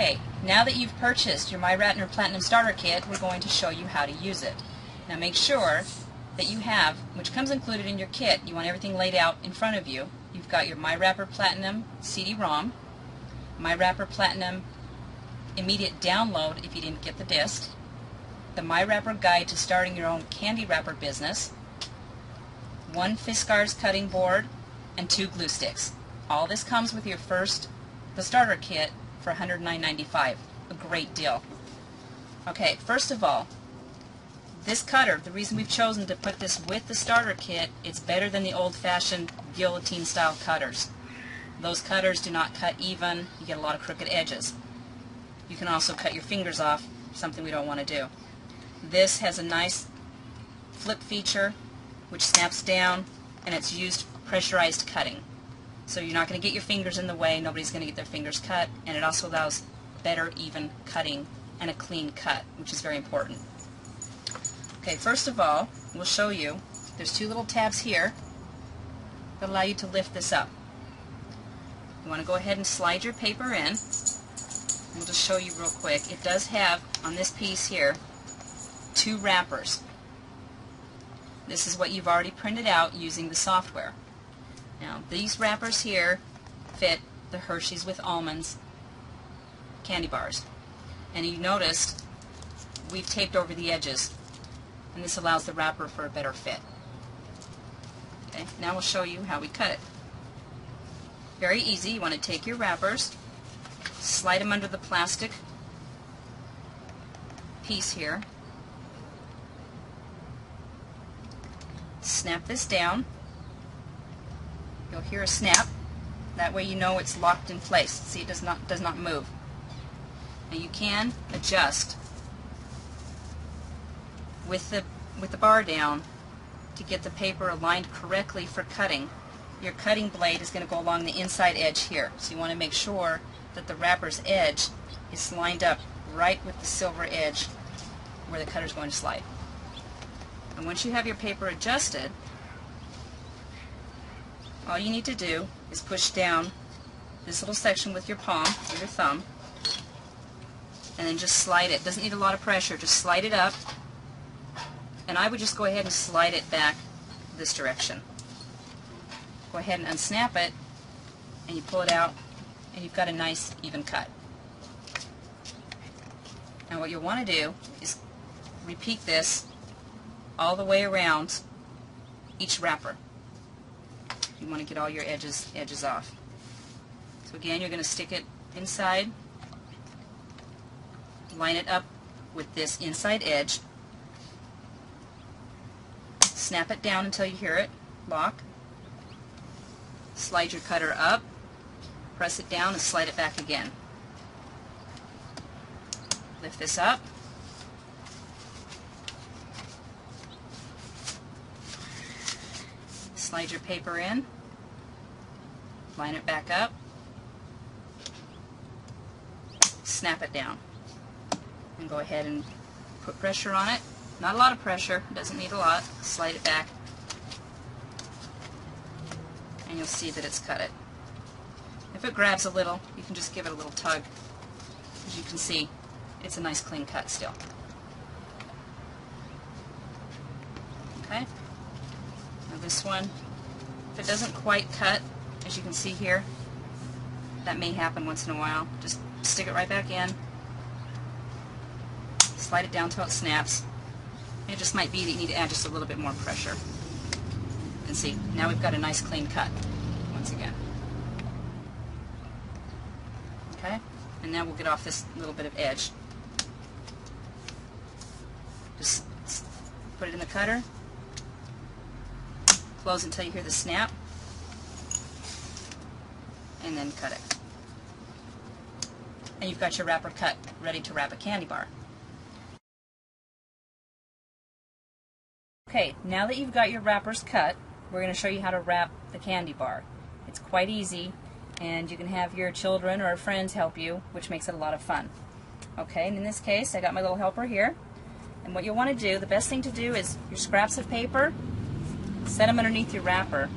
Okay, now that you've purchased your MyWrapper Platinum Starter Kit, we're going to show you how to use it. Now make sure that you have, which comes included in your kit, you want everything laid out in front of you. You've got your MyWrapper Platinum CD-ROM, MyWrapper Platinum immediate download if you didn't get the disc, the MyWrapper Guide to Starting Your Own Candy Wrapper Business, 1 Fiskars cutting board, and 2 glue sticks. All this comes with the starter kit for $109.95. A great deal. Okay, first of all, this cutter, the reason we've chosen to put this with the starter kit, it's better than the old-fashioned guillotine style cutters. Those cutters do not cut even, you get a lot of crooked edges. You can also cut your fingers off, something we don't want to do. This has a nice flip feature which snaps down, and it's used for pressurized cutting. So you're not going to get your fingers in the way, nobody's going to get their fingers cut, and it also allows better even cutting and a clean cut, which is very important. Okay, first of all, we'll show you, there's 2 little tabs here that allow you to lift this up. You want to go ahead and slide your paper in. We'll just show you real quick. It does have, on this piece here, 2 wrappers. This is what you've already printed out using the software. Now, these wrappers here fit the Hershey's with Almonds candy bars. And you noticed we've taped over the edges, and this allows the wrapper for a better fit. Okay, now we'll show you how we cut it. Very easy. You want to take your wrappers, slide them under the plastic piece here, snap this down. You'll hear a snap. That way you know it's locked in place. See, it does not move. Now you can adjust with the bar down to get the paper aligned correctly for cutting. Your cutting blade is going to go along the inside edge here. So you want to make sure that the wrapper's edge is lined up right with the silver edge where the cutter is going to slide. And once you have your paper adjusted, all you need to do is push down this little section with your palm or your thumb, and then just slide it. It doesn't need a lot of pressure, just slide it up, and I would just go ahead and slide it back this direction. Go ahead and unsnap it, and you pull it out, and you've got a nice even cut. Now what you'll want to do is repeat this all the way around each wrapper. You want to get all your edges off. So again, you're going to stick it inside, line it up with this inside edge, snap it down until you hear it lock, slide your cutter up, press it down, and slide it back again. Lift this up, slide your paper in, line it back up, snap it down, and go ahead and put pressure on it. Not a lot of pressure, it doesn't need a lot. Slide it back, and you'll see that it's cut it. If it grabs a little, you can just give it a little tug. As you can see, it's a nice clean cut still. Okay? Now this one, if it doesn't quite cut, as you can see here, that may happen once in a while. Just stick it right back in, slide it down until it snaps. It just might be that you need to add just a little bit more pressure. And see, now we've got a nice clean cut once again. Okay? And now we'll get off this little bit of edge. Just put it in the cutter, close until you hear the snap, and then cut it. And you've got your wrapper cut, ready to wrap a candy bar. Okay, now that you've got your wrappers cut, we're going to show you how to wrap the candy bar. It's quite easy, and you can have your children or friends help you, which makes it a lot of fun. Okay, and in this case, I got my little helper here. And what you'll want to do, the best thing to do is your scraps of paper, set them underneath your wrapper.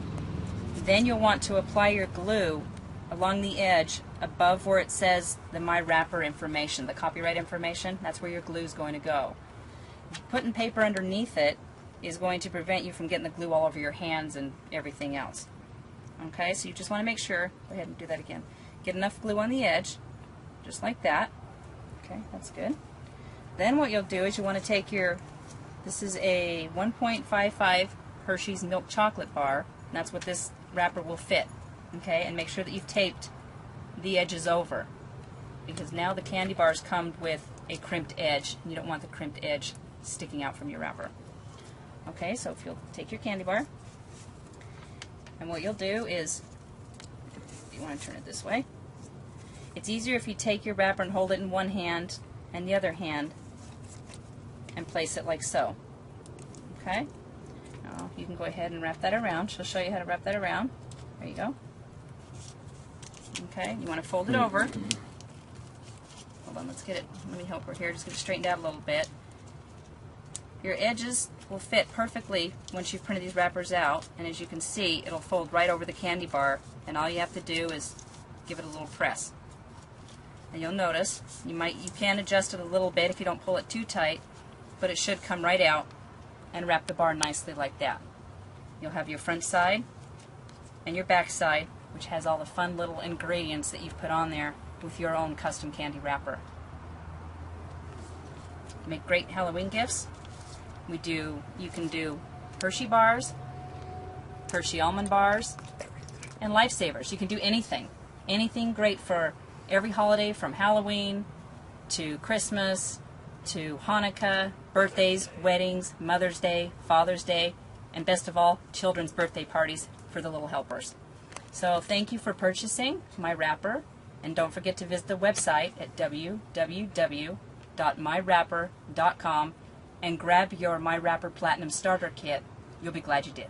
Then you'll want to apply your glue along the edge above where it says the MyWrapper information, the copyright information, that's where your glue is going to go. Putting paper underneath it is going to prevent you from getting the glue all over your hands and everything else. Okay, so you just want to make sure, go ahead and do that again. Get enough glue on the edge, just like that. Okay, that's good. Then what you'll do is you want to take your, this is a 1.55 Hershey's milk chocolate bar, and that's what this wrapper will fit. Okay, and make sure that you've taped the edges over, because now the candy bars come with a crimped edge, and you don't want the crimped edge sticking out from your wrapper. Okay, so if you'll take your candy bar, and what you'll do is, if you want to turn it this way, it's easier if you take your wrapper and hold it in one hand and the other hand and place it like so. Okay? Now you can go ahead and wrap that around. She'll show you how to wrap that around. There you go. Okay, you want to fold it over. Hold on, let's get it, let me help her here, just get it straightened out a little bit. Your edges will fit perfectly once you've printed these wrappers out, and as you can see, it'll fold right over the candy bar, and all you have to do is give it a little press. And you'll notice, you can adjust it a little bit if you don't pull it too tight, but it should come right out and wrap the bar nicely like that. You'll have your front side and your back side, which has all the fun little ingredients that you've put on there with your own custom candy wrapper. Make great Halloween gifts. You can do Hershey bars, Hershey almond bars, and Lifesavers. You can do anything. Anything great for every holiday, from Halloween to Christmas to Hanukkah, birthdays, weddings, Mother's Day, Father's Day, and best of all, children's birthday parties for the little helpers. So thank you for purchasing MyWrapper, and don't forget to visit the website at www.mywrapper.com and grab your MyWrapper Platinum Starter Kit. You'll be glad you did.